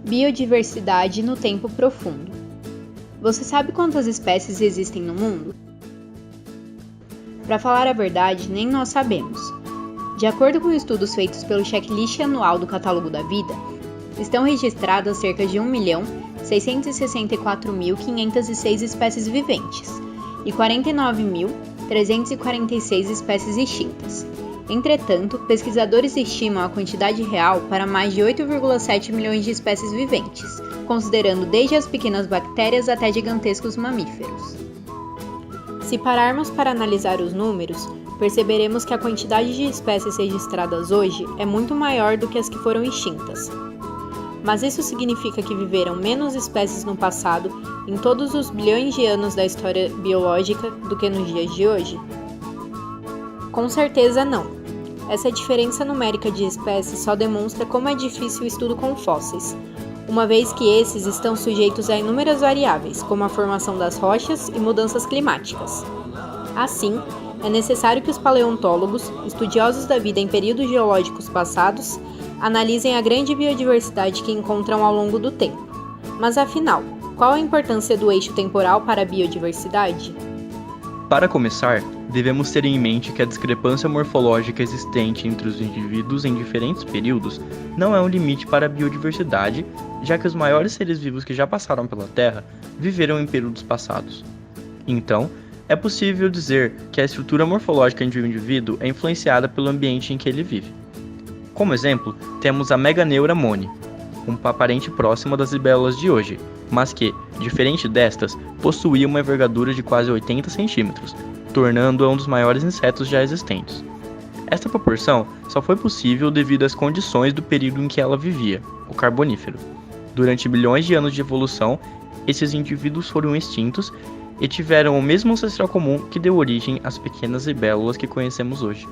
Biodiversidade no tempo profundo. Você sabe quantas espécies existem no mundo? Para falar a verdade, nem nós sabemos. De acordo com estudos feitos pelo checklist anual do Catálogo da Vida, estão registradas cerca de 1.664.506 espécies viventes e 49.346 espécies extintas. Entretanto, pesquisadores estimam a quantidade real para mais de 8,7 milhões de espécies viventes, considerando desde as pequenas bactérias até gigantescos mamíferos. Se pararmos para analisar os números, perceberemos que a quantidade de espécies registradas hoje é muito maior do que as que foram extintas. Mas isso significa que viveram menos espécies no passado, em todos os bilhões de anos da história biológica, do que nos dias de hoje? Com certeza não. Essa diferença numérica de espécies só demonstra como é difícil o estudo com fósseis, uma vez que esses estão sujeitos a inúmeras variáveis, como a formação das rochas e mudanças climáticas. Assim, é necessário que os paleontólogos, estudiosos da vida em períodos geológicos passados, analisem a grande biodiversidade que encontram ao longo do tempo. Mas afinal, qual a importância do eixo temporal para a biodiversidade? Para começar, devemos ter em mente que a discrepância morfológica existente entre os indivíduos em diferentes períodos não é um limite para a biodiversidade, já que os maiores seres vivos que já passaram pela Terra viveram em períodos passados. Então, é possível dizer que a estrutura morfológica de um indivíduo é influenciada pelo ambiente em que ele vive. Como exemplo, temos a Meganeura moni, uma parente próxima das libélulas de hoje, mas que, diferente destas, possuía uma envergadura de quase 80 centímetros, tornando-a um dos maiores insetos já existentes. Esta proporção só foi possível devido às condições do período em que ela vivia, o Carbonífero. Durante bilhões de anos de evolução, esses indivíduos foram extintos e tiveram o mesmo ancestral comum que deu origem às pequenas libélulas que conhecemos hoje.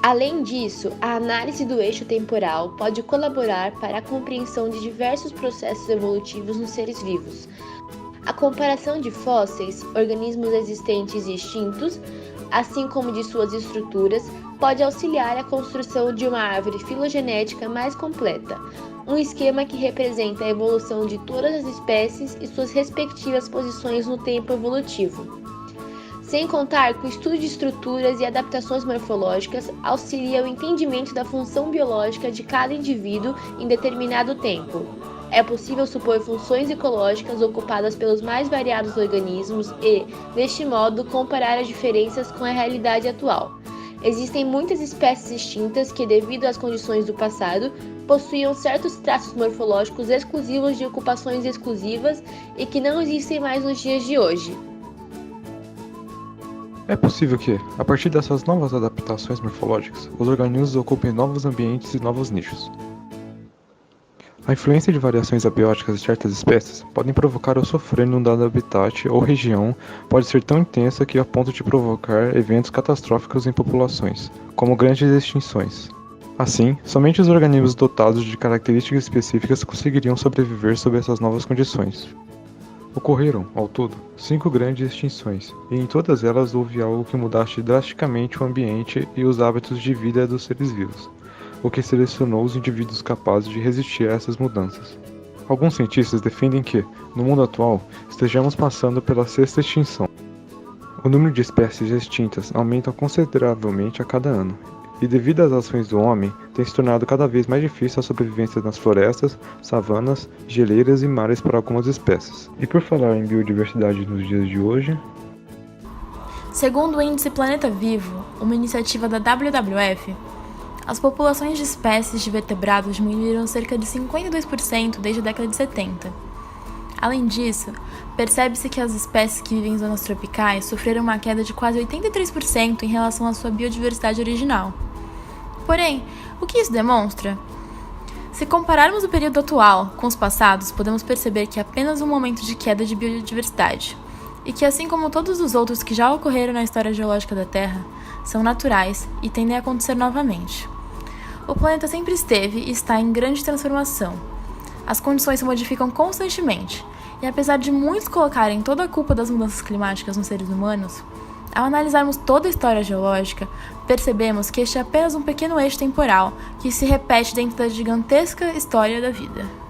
Além disso, a análise do eixo temporal pode colaborar para a compreensão de diversos processos evolutivos nos seres vivos. A comparação de fósseis, organismos existentes e extintos, assim como de suas estruturas, pode auxiliar a construção de uma árvore filogenética mais completa, um esquema que representa a evolução de todas as espécies e suas respectivas posições no tempo evolutivo. Sem contar que o estudo de estruturas e adaptações morfológicas auxilia o entendimento da função biológica de cada indivíduo em determinado tempo. É possível supor funções ecológicas ocupadas pelos mais variados organismos e, deste modo, comparar as diferenças com a realidade atual. Existem muitas espécies extintas que, devido às condições do passado, possuíam certos traços morfológicos exclusivos de ocupações exclusivas e que não existem mais nos dias de hoje. É possível que, a partir dessas novas adaptações morfológicas, os organismos ocupem novos ambientes e novos nichos. A influência de variações abióticas de certas espécies podem provocar ou sofrer num dado habitat ou região pode ser tão intensa que a ponto de provocar eventos catastróficos em populações, como grandes extinções. Assim, somente os organismos dotados de características específicas conseguiriam sobreviver sob essas novas condições. Ocorreram, ao todo, 5 grandes extinções, e em todas elas houve algo que mudasse drasticamente o ambiente e os hábitos de vida dos seres vivos, o que selecionou os indivíduos capazes de resistir a essas mudanças. Alguns cientistas defendem que, no mundo atual, estejamos passando pela 6ª extinção. O número de espécies extintas aumenta consideravelmente a cada ano, e devido às ações do homem, tem se tornado cada vez mais difícil a sobrevivência nas florestas, savanas, geleiras e mares para algumas espécies. E por falar em biodiversidade nos dias de hoje... Segundo o Índice Planeta Vivo, uma iniciativa da WWF, as populações de espécies de vertebrados diminuíram cerca de 52% desde a década de 70. Além disso, percebe-se que as espécies que vivem em zonas tropicais sofreram uma queda de quase 83% em relação à sua biodiversidade original. Porém, o que isso demonstra? Se compararmos o período atual com os passados, podemos perceber que é apenas um momento de queda de biodiversidade, e que, assim como todos os outros que já ocorreram na história geológica da Terra, são naturais e tendem a acontecer novamente. O planeta sempre esteve e está em grande transformação. As condições se modificam constantemente, e apesar de muitos colocarem toda a culpa das mudanças climáticas nos seres humanos, Ao analisarmos toda a história geológica, percebemos que este é apenas um pequeno eixo temporal que se repete dentro da gigantesca história da vida.